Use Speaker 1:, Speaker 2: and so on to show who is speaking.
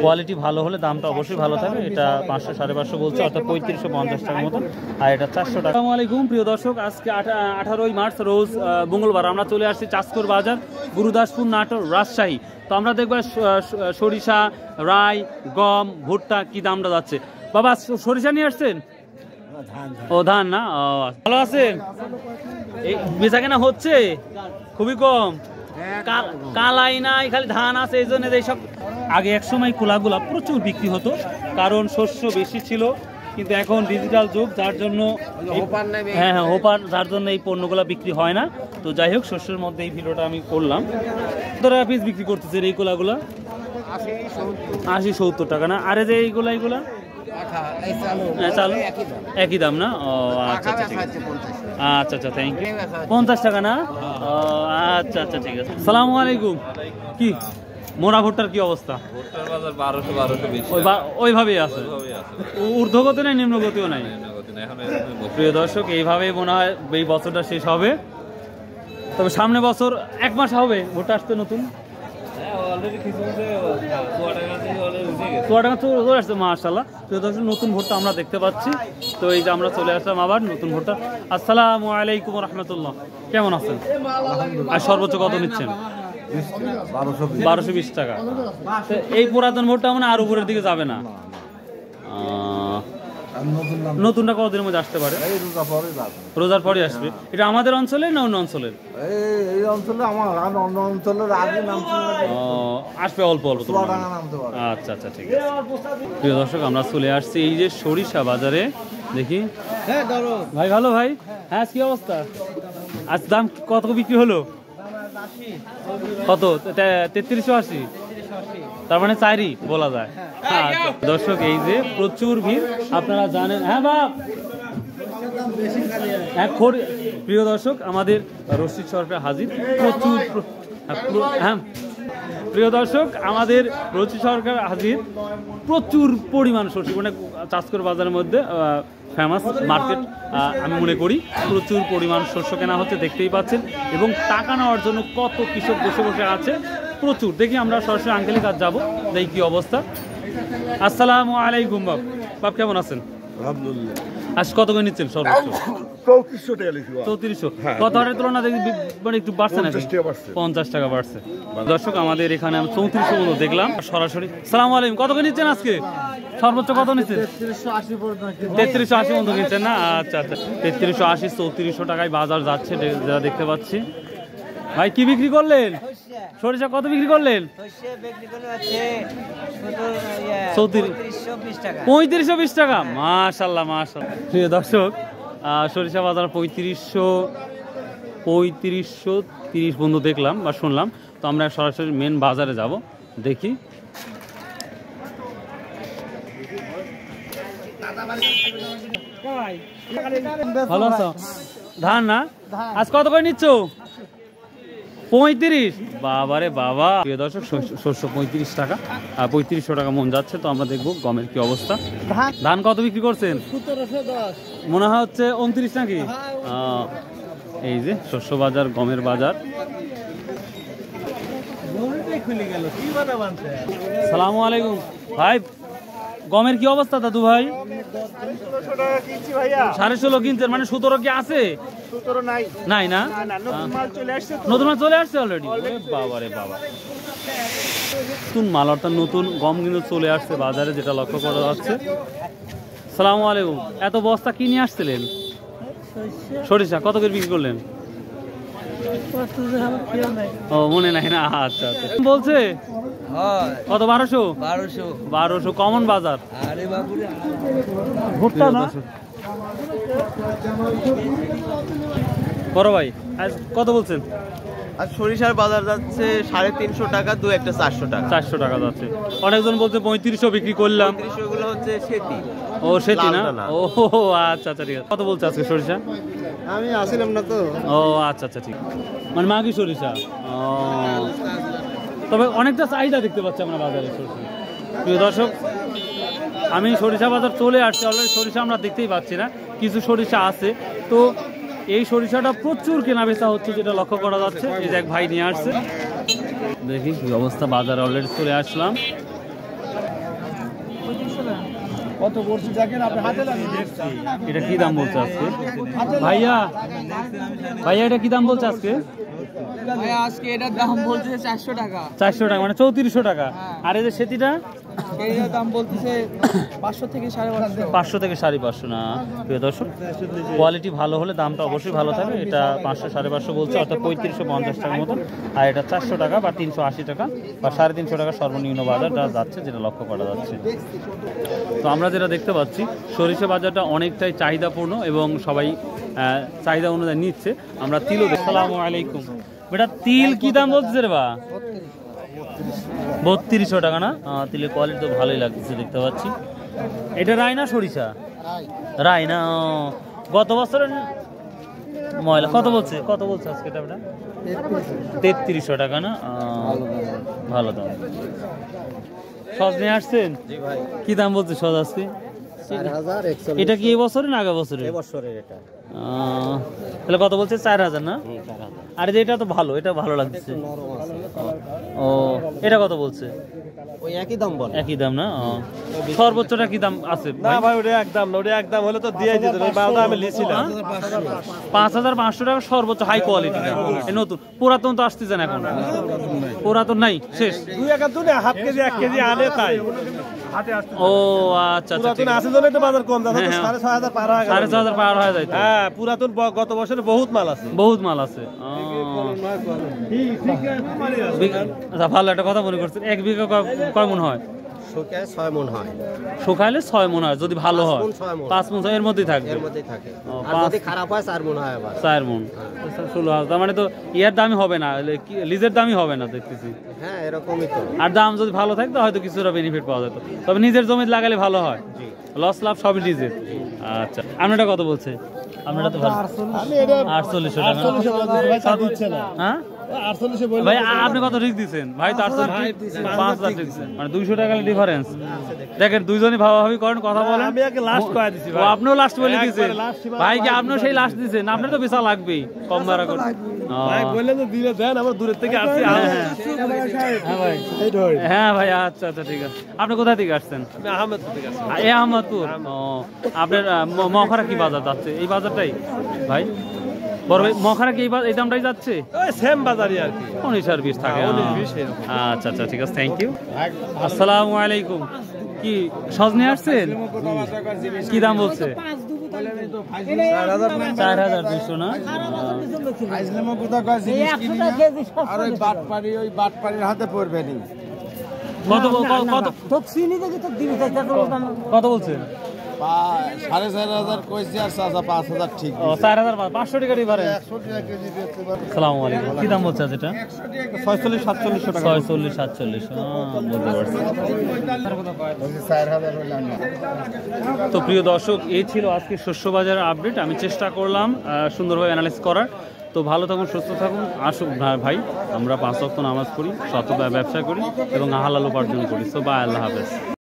Speaker 1: Quality ভালো হলে দামটা অবশ্যই ভালো থাকে। এটা 500 550 বলছে, অর্থাৎ 3550 টাকার মতো, আর এটা 400 টাকা। আসসালামু আলাইকুম প্রিয় দর্শক, আজকে 18ই মার্চ রোজ মঙ্গলবার আমরা চলে আসছি চাষকর বাজার, গুরুদাসপুর, নাটোর, রাজশাহী। তো আমরা দেখবো সরিষা, রাই, গম, ভুট্টা কি দামটা যাচ্ছে। বাবা সরিষা নিয়ে আসছেন? ও ধান না, ভালো আছেন? এই বেচা কেনা হচ্ছে খুবই কম, কালাই নাই, খালি ধান আছে, এই জন্য এইসব। আগে একসময় কুলাগুলা প্রচুর বিক্রি হতো, কারণ শস্য বেশি ছিল, কিন্তু এখন ডিজিটাল যুগ, যার জন্য হ্যাঁ হোপার, যার জন্য এই পণ্যগুলা বিক্রি হয় না। তো যাই হোক, শস্যের মধ্যে এই ভিডিওটা আমি করলাম। ধরো পিস বিক্রি করতেছে এই কুলাগুলা 80-70 টাকা না? আরে যে এইগুলা চালু একই দাম না? ও আচ্ছা আচ্ছা ঠিক আছে, আচ্ছা আচ্ছা থ্যাংক ইউ। 50 টাকা না? ও আচ্ছা আচ্ছা ঠিক আছে। আসসালামু আলাইকুম। কি মোরা ভুট্টার কি অবস্থা? ওইভাবেই আছে, ঊর্ধ্বগতি নাই নিম্নগতিও নাই। প্রিয় দর্শক, এইভাবেই মনে হয় এই বছরটা শেষ হবে। তবে সামনে বছর 1 মাস হবে ভুট্টা আসতে নতুন। মাশাআল্লাহ, প্রিয় দর্শক, নতুন ভুট্টা আমরা দেখতে পাচ্ছি। তো এই যে আমরা চলে আসলাম আবার নতুন ভুট্টা। আসসালামু আলাইকুম রহমতুল্লাহ, কেমন আছেন? আর সর্বোচ্চ কত নিচ্ছেন? 1220 টাকা। এই পুরাতন ভুট্টা মানে আর উপরের দিকে যাবে না? নতুনটা কতদিনের মধ্যে আসতে পারে? রোজার পরে আসবে। এটা আমাদের অঞ্চলে না অন্য অঞ্চলের?
Speaker 2: এই অঞ্চলে অন্য অঞ্চলের আগে
Speaker 1: আসবে অল্প অল্প। আচ্ছা আচ্ছা ঠিক আছে। প্রিয় দর্শক, আমরা চলে আসছি এই যে সরিষা বাজারে। দেখি ভাই, ভালো ভাই? হ্যাঁ, কি অবস্থা? আজ দাম কত বিক্রি হলো? কত? 3380? তার মানে 4ই বলা যায়। হ্যাঁ দর্শক, এই যে প্রচুর ভিড়, আপনারা জানেন। হ্যাঁ বাপ, প্রিয় দর্শক, আমাদের রশিদ সরকার হাজির। প্রচুর, হ্যাঁ প্রিয় দর্শক, আমাদের রশিদ সরকার হাজির। প্রচুর পরিমাণ সরষে, মানে চাষকর বাজারের মধ্যে ফেমাস মার্কেট আমি মনে করি। প্রচুর পরিমাণ শস্য কেনা হচ্ছে, দেখতেই পাচ্ছেন। এবং টাকা নেওয়ার জন্য কত কৃষক বসে বসে আছে প্রচুর। দেখি আমরা সরাসরি আঙ্কেলের কাছে যাবো, দেখি কি অবস্থা। আসসালামু আলাইকুম বাপ, বাপ কেমন আছেন?
Speaker 2: আলহামদুলিল্লাহ।
Speaker 1: আজ কত করে নিচ্ছেন সর্বোচ্চ?
Speaker 2: 3400 টাকা লিখি।
Speaker 1: 3400 কত হারের তুলনা দেখি মানে একটু বাড়ছে নাকি? 50 টাকা বাড়ছে। দর্শক, আমাদের এখানে আমি 3400 মতো দেখলাম সরাসরি। আসসালামু আলাইকুম, কত করে নিচ্ছেন আজকে? সর্বোচ্চ কত নিচ্ছেন? 3380 মতো নিচ্ছেন না? আচ্ছা আচ্ছা, 3380 3400 টাকায় বাজার যাচ্ছে, যা দেখতে পাচ্ছি। ভাই কি বিক্রি করলেন? সরিষা কত বিক্রি করলেন? 3520 টাকা। মাশাআল্লাহ মাশাআল্লাহ। প্রিয় দর্শক, সরিষা বাজার 3530 বন্ধু দেখলাম বা শুনলাম। তো আমরা সরাসরি মেন বাজারে যাব, দেখি। ভালো আছো? ধান না? আজ কত করে নিচ্ছ? 35? বাবারে বাবা। প্রিয় দর্শক, শস্য 35 টাকা, 3500 টাকা মন যাচ্ছে। তো আমরা দেখবো গমের কি অবস্থা। ধান কত বিক্রি করছেন?
Speaker 2: 1710
Speaker 1: মনে হয় হচ্ছে 29 নাকি? এই যে শস্য বাজার, গমের বাজার। সালামু আলাইকুম ভাই, গমের কি অবস্থা দাদু ভাই? 16.5 কিনছেন, মানে 17 কি আছে? নাই না? নতুন মাল চলে আসছে অলরেডি? বাবারে বাবা, নতুন মাল, অর্থাৎ নতুন গম কিন্তু চলে আসছে বাজারে, যেটা লক্ষ্য করা যাচ্ছে। সালামু আলাইকুম, এত বস্তা কি নিয়ে আসছিলেন? সরিষা কত করে বিক্রি করলেন? ও মনে নাই না? আচ্ছা আচ্ছা, বলছে কত? 1200 কমন বাজার। ভুট্টা না বড় ভাই, আজ কত বলছেন?
Speaker 3: আর সরিষার বাজার যাচ্ছে 350 টাকা, 2-1 400 টাকা।
Speaker 1: 400 টাকা যাচ্ছে। অনেকজন বলছে 3500 বিক্রি করলাম।
Speaker 3: 3500 গুলো হচ্ছে সেতি।
Speaker 1: ও সেতি না? ও আচ্ছা আচ্ছা ঠিক আছে। কত বলছে আজকে সরিষা?
Speaker 2: আমি আসিলাম না তো।
Speaker 1: ও আচ্ছা আচ্ছা ঠিক, মানে মাগি সরিষা। তবে অনেকটা চাহিদা দেখতে পাচ্ছি আমরা বাজারে সরিষা। প্রিয় দর্শক, আমি সরিষা বাজার চলে আসছি অলরেডি। সরিষা আমরা দেখতেই পাচ্ছি না, কিছু সরিষা আছে। তো এই সরিষাটা প্রচুর কেনা বেচা হচ্ছে, যেটা লক্ষ্য করা যাচ্ছে। এই যে এক ভাই নিয়ে আসছে, দেখি কি অবস্থা। বাজারে অলরেডি চলে আসলাম।
Speaker 2: কত করছি দেখেন আপনি হাতে লাগিয়ে
Speaker 1: এটা কি দাম বলছে আজকে ভাইয়া? ভাইয়া এটা কি দাম বলছে আজকে?
Speaker 4: আজকে এটার দাম বলছে 400 টাকা।
Speaker 1: 400 টাকা মানে 3400 টাকা। আর এই যে সেটিটা
Speaker 4: এটার দাম বলতেছে 500 থেকে 550।
Speaker 1: 500 থেকে 550 না। প্রিয় দর্শক, কোয়ালিটি ভালো হলে দামটা অবশ্যই ভালো থাকবে। এটা 500 550 বলছে, অর্থাৎ 3550 টাকার মতন। আর এটা 400 টাকা বা 380 টাকা বা 350 টাকা সর্বনিম্ন বাজারটা যাচ্ছে, যেটা লক্ষ্য করা যাচ্ছে। তো আমরা যেটা দেখতে পাচ্ছি, সরিষা বাজারটা অনেকটাই চাহিদাপূর্ণ এবং সবাই চাহিদা অনুযায়ী নিচ্ছে। আমরা তিলও। আসসালামু আলাইকুম। বেটা তিল কি দাম বলছে রে বা? 3200 টাকা না? তিলের কোয়ালিটি তো ভালোই লাগছে দেখতে পাচ্ছি। এটা রায় না সরিষা? রায় না। গত বছরের ময়লা কত বলছে? কত বলছে আজকে এটা? 3300 টাকা না? ভালো দাম। সজ নিয়ে আসছেন? কি দাম বলছে সজ আজকে?
Speaker 2: 4000
Speaker 1: এটা কি এই বছরে না আগের বছরে?
Speaker 2: বছরের এটা
Speaker 1: তাহলে কত বলছে? 4000 না? আর এটা তো ভালো, এটা ভালো লাগছে। ও এটা কত বলছে?
Speaker 2: ওই একই দাম বল।
Speaker 1: একই দাম না? সর্বোচ্চটা কি দাম আছে?
Speaker 2: না ভাই ওটা একদম না, ওটা একদম হলে তো দিয়ে দিত। ওই মালটা আমি লিছিলাম
Speaker 1: 5500 টাকা সর্বোচ্চ হাই কোয়ালিটি। নতুন পুরাতন তো আসতেছেন এখন? পুরাতন নাই, শেষ।
Speaker 2: 2 হাফ কেজি 1 কেজি আনে তাই
Speaker 1: ও আচ্ছা আচ্ছা,
Speaker 2: পুরাতন আছে জন্যই তো বাজার কম দাম। 6500 পার হয়ে গেল।
Speaker 1: 6500 পার হয়ে যায়।
Speaker 2: হ্যাঁ পুরাতন গত বছরে বহুত মাল আছে।
Speaker 1: বহুত মাল আছে। আচ্ছা ভালো একটা কথা মনে করছেন। 1 বিঘা কয় মন হয়?
Speaker 2: শুকায় 6 মণ হয়।
Speaker 1: শুকাইলে 6 মন হয়, যদি ভালো হয় 5 মন এর মধ্যেই থাকবে।
Speaker 2: এর মধ্যেই থাকে।
Speaker 1: ও,
Speaker 2: আর যদি খারাপ হয় 4 মণ হয় আবার।
Speaker 1: 4 মন 16,000। তার মানে তো ইয়ার দামই হবে না, লিজের দামই হবে না দেখতেছি।
Speaker 2: হ্যাঁ এরকমই তো।
Speaker 1: আর দাম যদি ভালো থাকতো হয়তো কিছুটা বেনিফিট পাওয়া যেত, তবে নিজের জমিতে লাগালে ভালো হয়। লস লাভ সবই নিজের। আচ্ছা আপনারটা কত বলছে? আপনারটা তো ভালো।
Speaker 2: আমি এটা
Speaker 1: 4800 টাকা।
Speaker 2: 48 দিচ্ছে না।
Speaker 1: হ্যাঁ
Speaker 2: 48 বলে
Speaker 1: ভাই আপনি কত রিস্ক দিচ্ছেন? ভাই তো 5000 দিচ্ছেন, মানে 200 টাকা ডিফারেন্স। দেখেন দুইজনই ভাবাভাবি করেন, কথা বলেন।
Speaker 2: আমি আগে লাস্ট কয়ে দিছি
Speaker 1: ও
Speaker 2: ভাই।
Speaker 1: আপনিও লাস্ট বলে দিয়েছেন
Speaker 2: last সীমা
Speaker 1: ভাই, কি আপনিও সেই লাস্ট দিয়েছেন? আপনার তো বিশাল লাগবেই, কম ভাড়া করে।
Speaker 2: ভাই বললেন তো দিলে দেন, আমরা দূরের থেকে আসছি।
Speaker 1: হ্যাঁ ভাই, হ্যাঁ ভাই, আচ্ছা আচ্ছা ঠিক আছে। আপনি কোথা থেকে আসছেন?
Speaker 2: আমি আহমেদপুর থেকে আসছি।
Speaker 1: এ আহমদপুর। ও আপনার মখারা কি বাজার যাচ্ছে? এই বাজারটাই ভাই বড় ভাই, মখারা কি এই দামটাই যাচ্ছে?
Speaker 2: ওই সেম বাজারই আর কি।
Speaker 1: 19-20 থাকে।
Speaker 2: 19-20 এরকম।
Speaker 1: আচ্ছা আচ্ছা ঠিক আছে, থ্যাংক ইউ। আসসালামু আলাইকুম। কি সজনে আসছেন? কি দাম বলছে? 4200 না?
Speaker 2: আর ওই বাটপাড়ির হাতে পড়বে নি।
Speaker 1: কত কত বলছেন?
Speaker 2: 4500 কইছি আর 5000 ঠিক।
Speaker 1: ও 4000 500 টাকা ডিফারেন্স। আসসালামু আলাইকুম। কি দাম বলছে আজ এটা?
Speaker 2: 46-47 টাকা।
Speaker 1: 46-47 বলতে পারছি। তো প্রিয় দর্শক, এই ছিল আজকে শস্য বাজারের আপডেট। আমি চেষ্টা করলাম সুন্দরভাবে অ্যানালাইজ করার। তো ভালো থাকুন, সুস্থ থাকুন। আসুক ভাই, আমরা 5 ওয়াক্ত নামাজ পড়ি, সৎ ব্যবসা করি এবং হালাল উপার্জন করি। তো বাই, আল্লাহ হাফেজ।